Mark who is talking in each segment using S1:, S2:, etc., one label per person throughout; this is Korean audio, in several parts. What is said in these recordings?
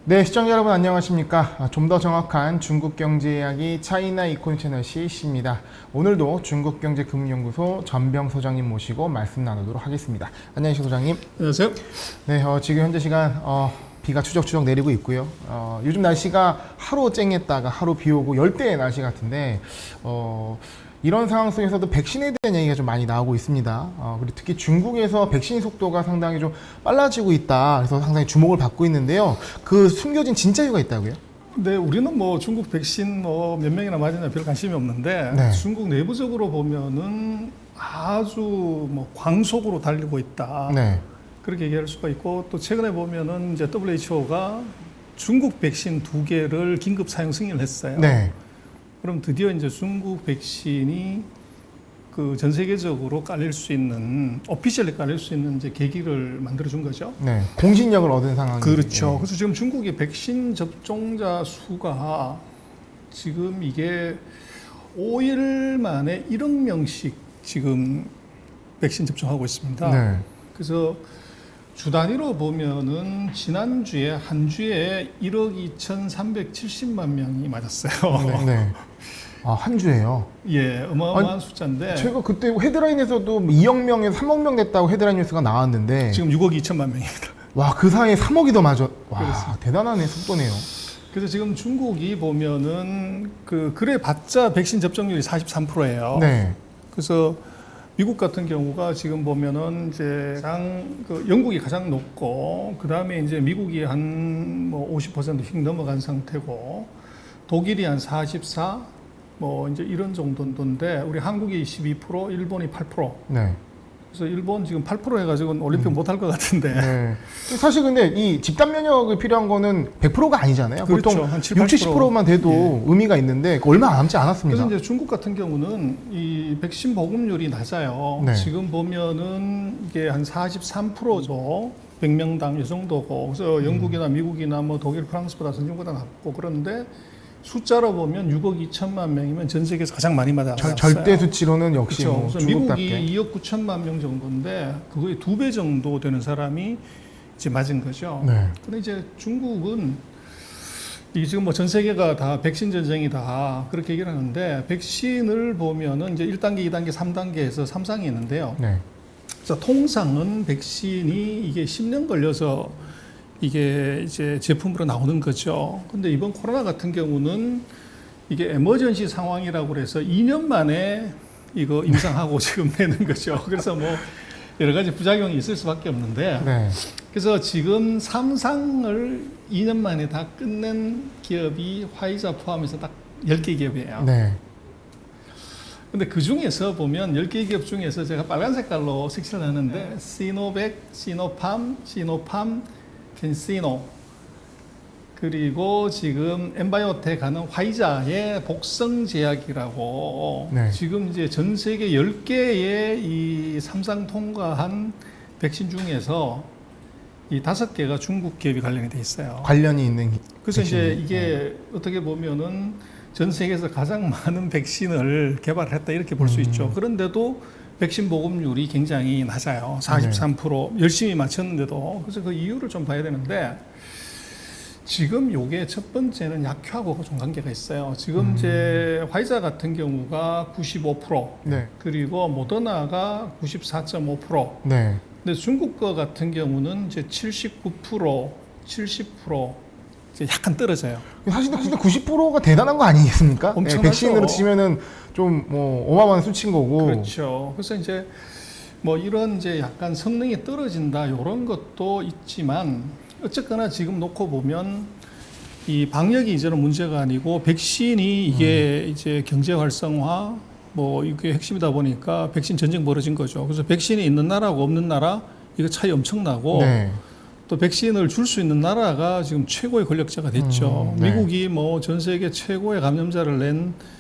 S1: 네, 시청자 여러분 안녕하십니까. 좀 더 정확한 중국 경제 이야기 차이나 이코노미 채널 CC입니다. 오늘도 중국경제금융연구소 전병 소장님 모시고 말씀 나누도록 하겠습니다. 안녕하세요, 소장님.
S2: 안녕하세요.
S1: 네, 지금 현재 시간 비가 추적추적 내리고 있고요. 요즘 날씨가 하루 쨍했다가 하루 비 오고 열대의 날씨 같은데 이런 상황 속에서도 백신에 대한 얘기가 좀 많이 나오고 있습니다. 그리고 특히 중국에서 백신 속도가 상당히 좀 빨라지고 있다. 그래서 상당히 주목을 받고 있는데요. 그 숨겨진 진짜 이유가 있다고요?
S2: 네, 우리는 뭐 중국 백신 몇 명이나 맞았냐 별 관심이 없는데
S1: 네.
S2: 중국 내부적으로 보면은 아주 뭐 광속으로 달리고 있다.
S1: 네.
S2: 그렇게 얘기할 수가 있고 또 최근에 보면은 이제 WHO가 중국 백신 2개를 긴급 사용 승인을 했어요.
S1: 네.
S2: 그럼 드디어 이제 중국 백신이 그 전 세계적으로 깔릴 수 있는 오피셜리 깔릴 수 있는 이제 계기를 만들어 준 거죠.
S1: 네. 공신력을 얻은 상황이죠.
S2: 그렇죠. 그래서 지금 중국의 백신 접종자 수가 지금 이게 5일 만에 1억 명씩 지금 백신 접종하고 있습니다.
S1: 네.
S2: 그래서 주 단위로 보면은 지난주에 한 주에 1억 2,370만 명이 맞았어요.
S1: 네. 네. 한 주에요.
S2: 예, 어마어마한 숫자인데
S1: 제가 그때 헤드라인에서도 2억 명에서 3억 명 됐다고 헤드라인 뉴스가 나왔는데
S2: 지금 6억 2천만 명입니다.
S1: 와, 그 사이에 3억이 더 맞아. 와,
S2: 그렇습니다.
S1: 대단하네, 속도네요.
S2: 그래서 지금 중국이 보면은 그래 봤자 백신 접종률이 43%예요.
S1: 네.
S2: 그래서 미국 같은 경우가 지금 보면은 이제 영국이 가장 높고 그 다음에 이제 미국이 한 뭐 50%씩 넘어간 상태고 독일이 한 44, 뭐 이제 이런 정도인데 우리 한국이 12%, 일본이 8%.
S1: 네.
S2: 그래서 일본 지금 8% 해가지고는 올림픽 못 할 것 같은데.
S1: 네. 사실 근데 이 집단 면역이 필요한 거는 100%가 아니잖아요.
S2: 그렇죠.
S1: 보통
S2: 한 7,
S1: 60, 70%만 돼도
S2: 예.
S1: 의미가 있는데 얼마 남지 않았습니다.
S2: 그래서 이제 중국 같은 경우는 이 백신 보급률이 낮아요.
S1: 네.
S2: 지금 보면은 이게 한 43%죠. 100명당 이 정도고. 그래서 영국이나 미국이나 뭐 독일, 프랑스보다 선진국보다 낮고 그런데 숫자로 보면 6억 2천만 명이면 전 세계에서 가장 많이 맞았어요.
S1: 절대 수치로는 역시
S2: 그렇죠.
S1: 뭐
S2: 그래서
S1: 중국답게.
S2: 미국이 2억 9천만 명 정도인데 그거의 2배 정도 되는 사람이 이제 맞은 거죠.
S1: 네.
S2: 근데 이제 중국은 이게 지금 뭐 전 세계가 다 백신 전쟁이다 그렇게 얘기를 하는데 백신을 보면은 이제 1단계, 2단계, 3단계에서 3상이 있는데요.
S1: 네.
S2: 그래서 통상은 백신이 이게 10년 걸려서 이게 이제 제품으로 나오는 거죠. 근데 이번 코로나 같은 경우는 이게 에머전시 상황이라고 그래서 2년 만에 이거 임상하고 지금 내는 거죠. 그래서 뭐 여러 가지 부작용이 있을 수밖에 없는데
S1: 네.
S2: 그래서 지금 3상을 2년 만에 다 끝낸 기업이 화이자 포함해서 딱 10개 기업이에요.
S1: 네.
S2: 근데 그 중에서 보면 10개 기업 중에서 제가 빨간 색깔로 색칠을 하는데 시노백, 시노팜, 캔시노 그리고 지금 엠바이오텍 하는 화이자의 복성제약이라고
S1: 네.
S2: 지금 이제 전 세계 10개의 이 3상 통과한 백신 중에서 이 5개가 중국 기업이 관련이 돼 있어요.
S1: 관련이 있는
S2: 그래서 이제
S1: 백신이.
S2: 이게 어떻게 보면은 전 세계에서 가장 많은 백신을 개발했다 이렇게 볼 수 있죠. 그런데도 백신 보급률이 굉장히 낮아요. 43% 열심히 맞췄는데도. 그래서 그 이유를 좀 봐야 되는데 지금 요게 첫 번째는 약효하고 좀 관계가 있어요. 지금 이제 화이자 같은 경우가 95%,
S1: 네.
S2: 그리고 모더나가 94.5%.
S1: 네.
S2: 근데 중국 거 같은 경우는 이제 79%, 70% 이제 약간 떨어져요.
S1: 사실 진짜 90%가 대단한 거 아니겠습니까?
S2: 엄청나죠.
S1: 백신으로 치면은 좀 뭐 어마어마한 수치인 거고.
S2: 그렇죠. 그래서 이제 뭐 이런 이제 약간 성능이 떨어진다 이런 것도 있지만 어쨌거나 지금 놓고 보면 이 방역이 이제는 문제가 아니고 백신이 이게 이제 경제 활성화 뭐 이게 핵심이다 보니까 백신 전쟁 벌어진 거죠. 그래서 백신이 있는 나라하고 없는 나라 이거 차이 엄청나고
S1: 네.
S2: 또 백신을 줄 수 있는 나라가 지금 최고의 권력자가 됐죠.
S1: 네.
S2: 미국이 뭐 전 세계 최고의 감염자를 낸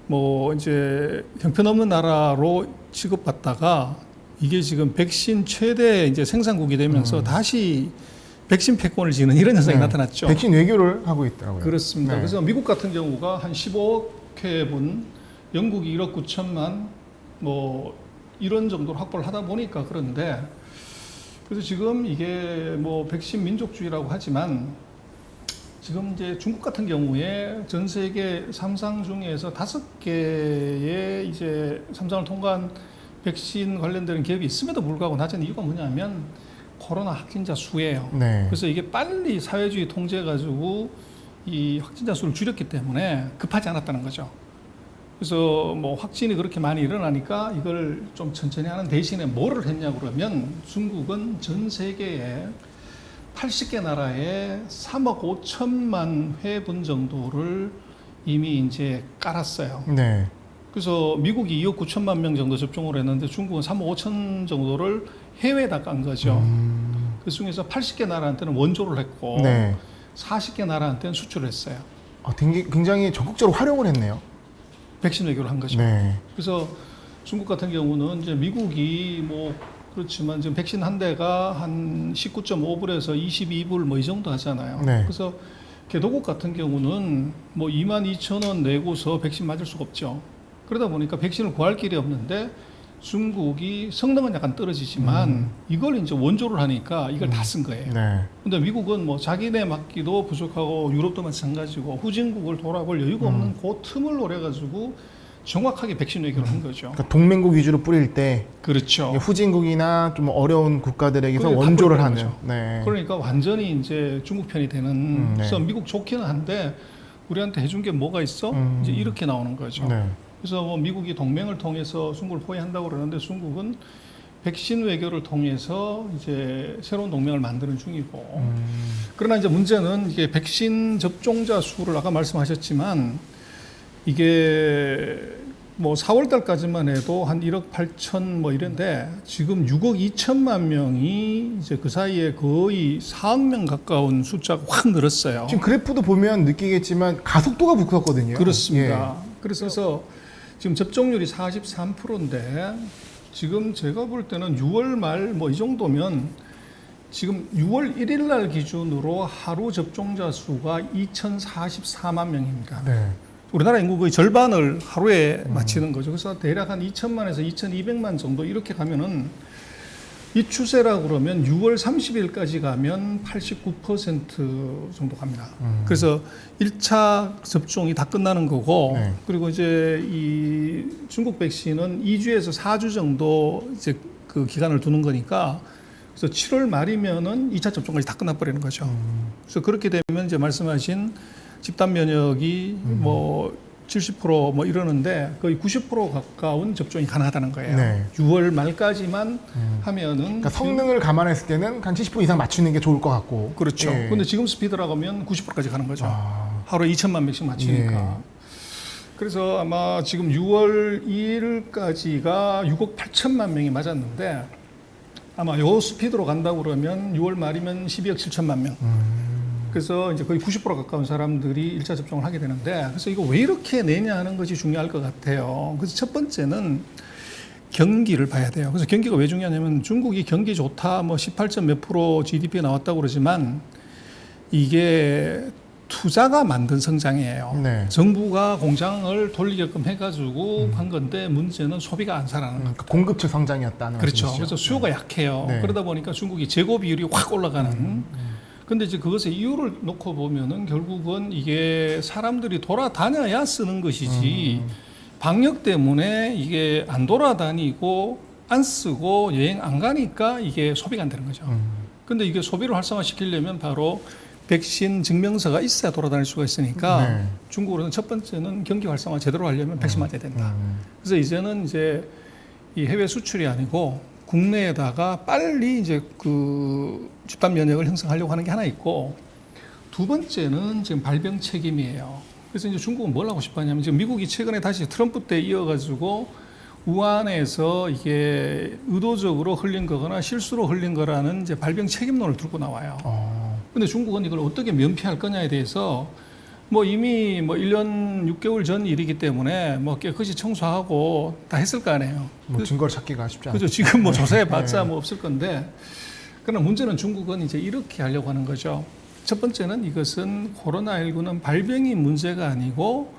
S2: 뭐 이제 형편없는 나라로 취급받다가 이게 지금 백신 최대 이제 생산국이 되면서 다시 백신 패권을 지는 이런 현상이
S1: 네.
S2: 나타났죠.
S1: 백신 외교를 하고 있더라고요.
S2: 그렇습니다.
S1: 네.
S2: 그래서 미국 같은 경우가 한 15억 회분, 영국이 1억 9천만 뭐 이런 정도로 확보를 하다 보니까 그런데 그래서 지금 이게 뭐 백신 민족주의라고 하지만 지금 이제 중국 같은 경우에 전 세계 3상 중에서 5개의 이제 3상을 통과한 백신 관련되는 기업이 있음에도 불구하고 낮은 이유가 뭐냐면 코로나 확진자 수예요.
S1: 네.
S2: 그래서 이게 빨리 사회주의 통제해가지고 이 확진자 수를 줄였기 때문에 급하지 않았다는 거죠. 그래서 뭐 확진이 그렇게 많이 일어나니까 이걸 좀 천천히 하는 대신에 뭐를 했냐 그러면 중국은 전 세계에 80개 나라에 3억 5천만 회분 정도를 이미 이제 깔았어요.
S1: 네.
S2: 그래서 미국이 2억 9천만 명 정도 접종을 했는데 중국은 3억 5천 정도를 해외에다 깐 거죠. 그 중에서 80개 나라한테는 원조를 했고
S1: 네.
S2: 40개 나라한테는 수출을 했어요.
S1: 굉장히 적극적으로 활용을 했네요.
S2: 백신 외교를 한 거죠.
S1: 네.
S2: 그래서 중국 같은 경우는 이제 미국이 뭐 그렇지만 지금 백신 한 대가 한 19.5불에서 22불 뭐 이 정도 하잖아요.
S1: 네.
S2: 그래서 개도국 같은 경우는 뭐 22,000원 내고서 백신 맞을 수가 없죠. 그러다 보니까 백신을 구할 길이 없는데 중국이 성능은 약간 떨어지지만 이걸 이제 원조를 하니까 이걸 다 쓴 거예요.
S1: 네.
S2: 근데 미국은 뭐 자기네 맞기도 부족하고 유럽도 마찬가지고 후진국을 돌아볼 여유가 없는 그 틈을 노려가지고 정확하게 백신 외교를 한 거죠.
S1: 그러니까 동맹국 위주로 뿌릴 때
S2: 그렇죠.
S1: 후진국이나 좀 어려운 국가들에게서
S2: 그게
S1: 원조를
S2: 다
S1: 하는.
S2: 거죠.
S1: 네.
S2: 그러니까 완전히 이제 중국 편이 되는.
S1: 네.
S2: 그래서 미국 좋기는 한데 우리한테 해준 게 뭐가 있어? 이제 이렇게 나오는 거죠.
S1: 네.
S2: 그래서 뭐 미국이 동맹을 통해서 중국을 포위한다고 그러는데 중국은 백신 외교를 통해서 이제 새로운 동맹을 만드는 중이고. 그러나 이제 문제는 이게 백신 접종자 수를 아까 말씀하셨지만 이게 뭐 4월 달까지만 해도 한 1억 8천 뭐 이런데 지금 6억 2천만 명이 이제 그 사이에 거의 4억 명 가까운 숫자가 확 늘었어요.
S1: 지금 그래프도 보면 느끼겠지만 가속도가 붙었거든요.
S2: 그렇습니다. 그래서 지금 접종률이 43%인데 지금 제가 볼 때는 6월 말 뭐 이 정도면 지금 6월 1일 날 기준으로 하루 접종자 수가 2,044만 명입니다.
S1: 네.
S2: 우리나라 인구 거의 절반을 하루에 마치는 거죠. 그래서 대략 한 2천만에서 2,200만 정도 이렇게 가면은 이 추세라 그러면 6월 30일까지 가면 89% 정도 갑니다. 그래서 1차 접종이 다 끝나는 거고,
S1: 네.
S2: 그리고 이제 이 중국 백신은 2주에서 4주 정도 이제 그 기간을 두는 거니까, 그래서 7월 말이면은 2차 접종까지 다 끝나버리는 거죠. 그래서 그렇게 되면 이제 말씀하신 집단 면역이 뭐 70% 이러는데 거의 90% 가까운 접종이 가능하다는 거예요.
S1: 네.
S2: 6월 말까지만 하면은
S1: 그러니까 성능을 감안했을 때는 한 70% 이상 맞추는 게 좋을 것 같고.
S2: 그렇죠.
S1: 예.
S2: 근데 지금 스피드라고 하면 90%까지 가는 거죠.
S1: 아.
S2: 하루에 2천만 명씩 맞추니까.
S1: 예.
S2: 그래서 아마 지금 6월 2일까지가 6억 8천만 명이 맞았는데 아마 요 스피드로 간다고 그러면 6월 말이면 12억 7천만 명. 그래서 이제 거의 90% 가까운 사람들이 1차 접종을 하게 되는데, 그래서 이거 왜 이렇게 내냐 하는 것이 중요할 것 같아요. 그래서 첫 번째는 경기를 봐야 돼요. 그래서 경기가 왜 중요하냐면 중국이 경기 좋다, 뭐 18점 몇 프로 GDP가 나왔다고 그러지만 이게 투자가 만든 성장이에요.
S1: 네.
S2: 정부가 공장을 돌리게끔 해가지고 한 건데 문제는 소비가 안 살아나는 거예요.
S1: 그러니까 공급측 성장이었다는
S2: 그렇죠.
S1: 말씀이시죠?
S2: 그래서 수요가 약해요.
S1: 네.
S2: 그러다 보니까 중국이 재고 비율이 확 올라가는. 근데 이제 그것의 이유를 놓고 보면은 결국은 이게 사람들이 돌아다녀야 쓰는 것이지 방역 때문에 이게 안 돌아다니고 안 쓰고 여행 안 가니까 이게 소비가 안 되는 거죠. 근데 이게 소비를 활성화시키려면 바로 백신 증명서가 있어야 돌아다닐 수가 있으니까
S1: 네.
S2: 중국으로는 첫 번째는 경기 활성화 제대로 하려면 백신 맞아야 된다. 그래서 이제는 이제 이 해외 수출이 아니고 국내에다가 빨리 이제 그 집단 면역을 형성하려고 하는 게 하나 있고, 두 번째는 지금 발병 책임이에요. 그래서 이제 중국은 뭘 하고 싶어 하냐면 지금 미국이 최근에 다시 트럼프 때 이어가지고 우한에서 이게 의도적으로 흘린 거거나 실수로 흘린 거라는 이제 발병 책임론을 들고 나와요. 근데 중국은 이걸 어떻게 면피할 거냐에 대해서 뭐 이미 뭐 1년 6개월 전 일이기 때문에 뭐 깨끗이 청소하고 다 했을 거 아니에요.
S1: 뭐 증거를 찾기가 쉽지 않죠.
S2: 그죠. 지금 뭐 조사해봤자 뭐 없을 건데, 그러나 문제는 중국은 이제 이렇게 하려고 하는 거죠. 첫 번째는 이것은 코로나19는 발병이 문제가 아니고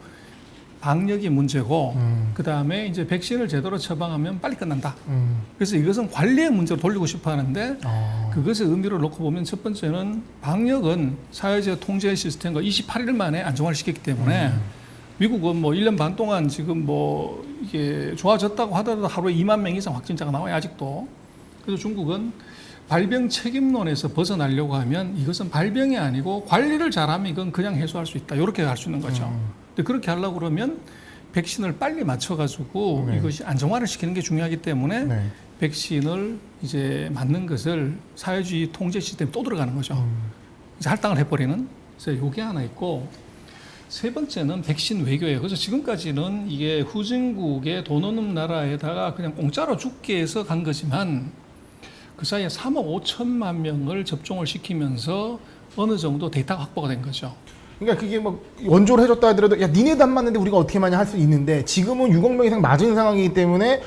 S2: 방역이 문제고 그다음에 이제 백신을 제대로 처방하면 빨리 끝난다.
S1: 음.
S2: 그래서 이것은 관리의 문제로 돌리고 싶어 하는데 그것의 의미를 놓고 보면 첫 번째는 방역은 사회적 통제 시스템과 28일 만에 안정화를 시켰기 때문에 미국은 뭐 1년 반 동안 지금 뭐 이게 좋아졌다고 하더라도 하루에 2만 명 이상 확진자가 나와요, 아직도. 그래서 중국은 발병 책임론에서 벗어나려고 하면 이것은 발병이 아니고 관리를 잘하면 이건 그냥 해소할 수 있다. 이렇게 할 수 있는 거죠. 근데 그렇게 하려고 그러면 백신을 빨리 맞춰가지고
S1: 네.
S2: 이것이 안정화를 시키는 게 중요하기 때문에
S1: 네.
S2: 백신을 이제 맞는 것을 사회주의 통제 시스템에 또 들어가는 거죠. 이제 할당을 해버리는. 그래서 이게 하나 있고 세 번째는 백신 외교예요. 그래서 지금까지는 이게 후진국의 돈 없는 나라에다가 그냥 공짜로 죽게 해서 간 거지만 그 사이에 3억 5천만 명을 접종을 시키면서 어느 정도 데이터가 확보가 된 거죠.
S1: 그러니까 그게 뭐 원조로 해줬다 하더라도 야 니네도 안 맞는데 우리가 어떻게 마냐 할 수 있는데 지금은 6억 명 이상 맞은 상황이기 때문에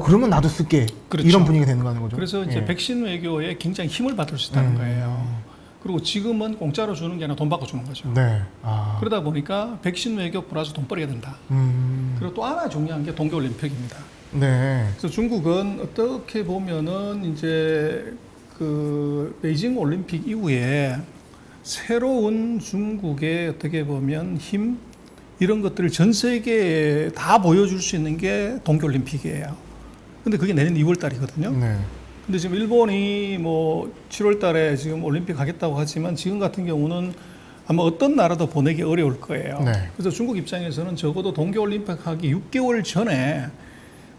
S1: 그러면 나도 쓸게.
S2: 그렇죠.
S1: 이런 분위기가 되는 거죠.
S2: 그래서 이제
S1: 예.
S2: 백신 외교에 굉장히 힘을 받을 수 있다는 거예요. 그리고 지금은 공짜로 주는 게 아니라 돈 받고 주는 거죠.
S1: 네.
S2: 그러다 보니까 백신 외교 플러스 돈 벌어야 된다. 그리고 또 하나 중요한 게 동계올림픽입니다.
S1: 네.
S2: 그래서 중국은 어떻게 보면은 이제 그 베이징 올림픽 이후에 새로운 중국의 어떻게 보면 힘 이런 것들을 전 세계에 다 보여줄 수 있는 게 동계올림픽이에요. 근데 그게 내년 2월 달이거든요.
S1: 네.
S2: 근데 지금 일본이 뭐 7월 달에 지금 올림픽 하겠다고 하지만 지금 같은 경우는 아마 어떤 나라도 보내기 어려울 거예요.
S1: 네.
S2: 그래서 중국 입장에서는 적어도 동계올림픽 하기 6개월 전에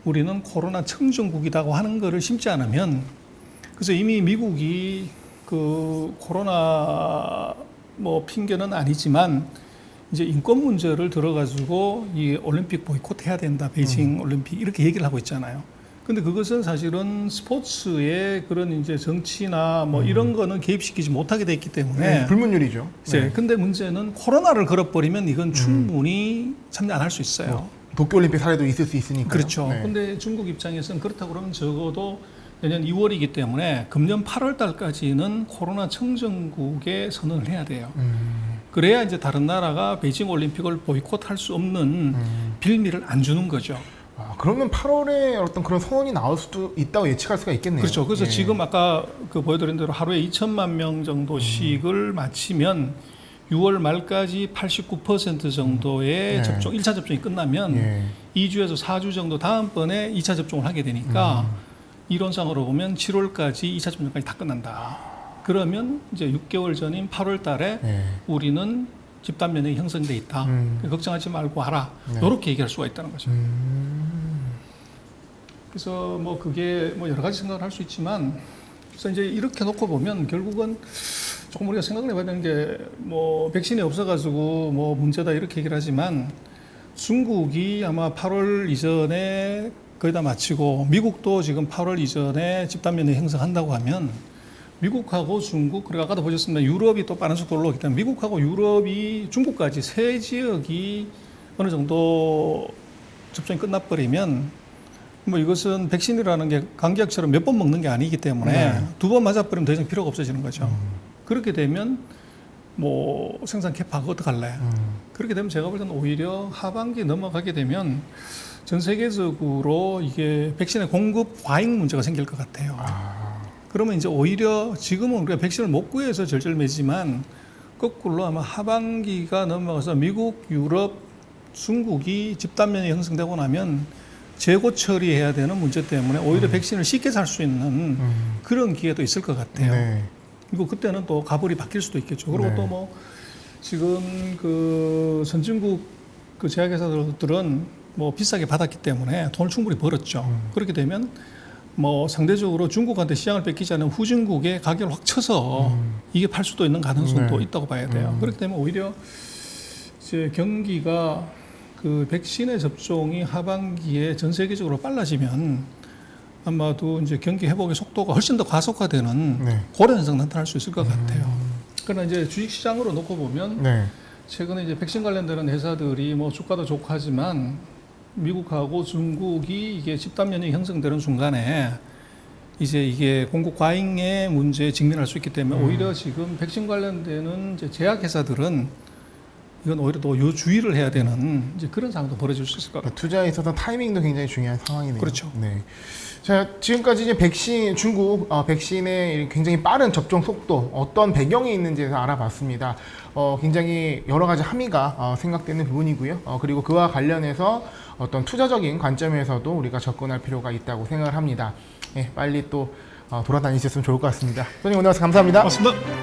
S2: 우리는 코로나 청정국이라고 하는 거를 심지 않으면 그래서 이미 미국이 그 코로나 뭐 핑계는 아니지만 이제 인권 문제를 들어가지고 이 올림픽 보이콧 해야 된다. 베이징 올림픽 이렇게 얘기를 하고 있잖아요. 근데 그것은 사실은 스포츠의 그런 이제 정치나 뭐 이런 거는 개입시키지 못하게 돼 있기 때문에
S1: 불문율이죠.
S2: 이제
S1: 네.
S2: 근데 문제는 코로나를 걸어버리면 이건 충분히 참여 안 할 수 있어요.
S1: 도쿄올림픽 사례도 있을 수 있으니까.
S2: 그렇죠.
S1: 네.
S2: 근데 중국 입장에서는 그렇다고 그러면 적어도 내년 2월이기 때문에 금년 8월 달까지는 코로나 청정국에 선언을 해야 돼요. 그래야 이제 다른 나라가 베이징 올림픽을 보이콧할 수 없는 빌미를 안 주는 거죠.
S1: 그러면 8월에 어떤 그런 선언이 나올 수도 있다고 예측할 수가 있겠네요.
S2: 그렇죠. 그래서
S1: 예.
S2: 지금 아까 그 보여드린 대로 하루에 2천만 명 정도씩을 마치면 6월 말까지 89% 정도의
S1: 네.
S2: 접종, 1차 접종이 끝나면
S1: 예.
S2: 2주에서 4주 정도 다음번에 2차 접종을 하게 되니까 이론상으로 보면 7월까지 2차 접종까지 다 끝난다. 그러면 이제 6개월 전인 8월 달에
S1: 예.
S2: 우리는 집단 면역이 형성돼 있다. 걱정하지 말고 하라.
S1: 네.
S2: 이렇게 얘기할 수가 있다는 거죠. 그래서 뭐 그게 뭐 여러 가지 생각을 할 수 있지만 그래서 이제 이렇게 놓고 보면 결국은 조금 우리가 생각을 해봐야 되는 게 뭐 백신이 없어가지고 뭐 문제다 이렇게 얘기를 하지만 중국이 아마 8월 이전에 거의 다 마치고 미국도 지금 8월 이전에 집단 면역 형성한다고 하면 미국하고 중국 그리고 아까도 보셨습니다. 유럽이 또 빠른 속도로 올라오기 때문에 미국하고 유럽이 중국까지 세 지역이 어느 정도 접종이 끝나버리면 뭐 이것은 백신이라는 게 감기약처럼 몇 번 먹는 게 아니기 때문에 두 번 맞아버리면 더 이상 필요가 없어지는 거죠. 그렇게 되면 뭐 생산 캐파가 어떡할래? 그렇게 되면 제가 볼 때는 오히려 하반기 넘어가게 되면 전 세계적으로 이게 백신의 공급 과잉 문제가 생길 것 같아요. 그러면 이제 오히려 지금은 우리가 백신을 못 구해서 절절매지만 거꾸로 아마 하반기가 넘어가서 미국, 유럽, 중국이 집단 면역이 형성되고 나면 재고 처리해야 되는 문제 때문에 오히려 백신을 쉽게 살 수 있는 그런 기회도 있을 것 같아요.
S1: 네.
S2: 그리고 그때는 또 가불이 바뀔 수도 있겠죠. 그리고
S1: 네.
S2: 또 뭐 지금 그 선진국 그 제약회사들은 뭐 비싸게 받았기 때문에 돈을 충분히 벌었죠. 그렇게 되면 뭐 상대적으로 중국한테 시장을 뺏기지 않은 후진국의 가격을 확 쳐서 이게 팔 수도 있는 가능성도
S1: 네.
S2: 있다고 봐야 돼요. 그렇기 때문에 오히려 이제 경기가 그 백신의 접종이 하반기에 전 세계적으로 빨라지면 아마도 이제 경기 회복의 속도가 훨씬 더 가속화되는
S1: 네.
S2: 그런 현상 나타날 수 있을 것 같아요. 그러나 이제 주식시장으로 놓고 보면
S1: 네.
S2: 최근에 이제 백신 관련되는 회사들이 뭐 주가도 좋고 하지만 미국하고 중국이 이게 집단 면역이 형성되는 순간에 이제 이게 공급 과잉의 문제에 직면할 수 있기 때문에 오히려 지금 백신 관련되는 이제 제약회사들은 이건 오히려 또 주의를 해야 되는 이제 그런 상황도 벌어질 수 있을 것 같아요.
S1: 투자에 있어서 타이밍도 굉장히 중요한 상황이네요.
S2: 그렇죠.
S1: 네. 자, 지금까지 이제 중국 백신의 굉장히 빠른 접종 속도, 어떤 배경이 있는지에서 알아봤습니다. 굉장히 여러 가지 함의가 생각되는 부분이고요. 그리고 그와 관련해서 어떤 투자적인 관점에서도 우리가 접근할 필요가 있다고 생각을 합니다. 예, 빨리 또 돌아다니셨으면 좋을 것 같습니다. 선생님 오늘 와서 감사합니다.
S2: 고맙습니다.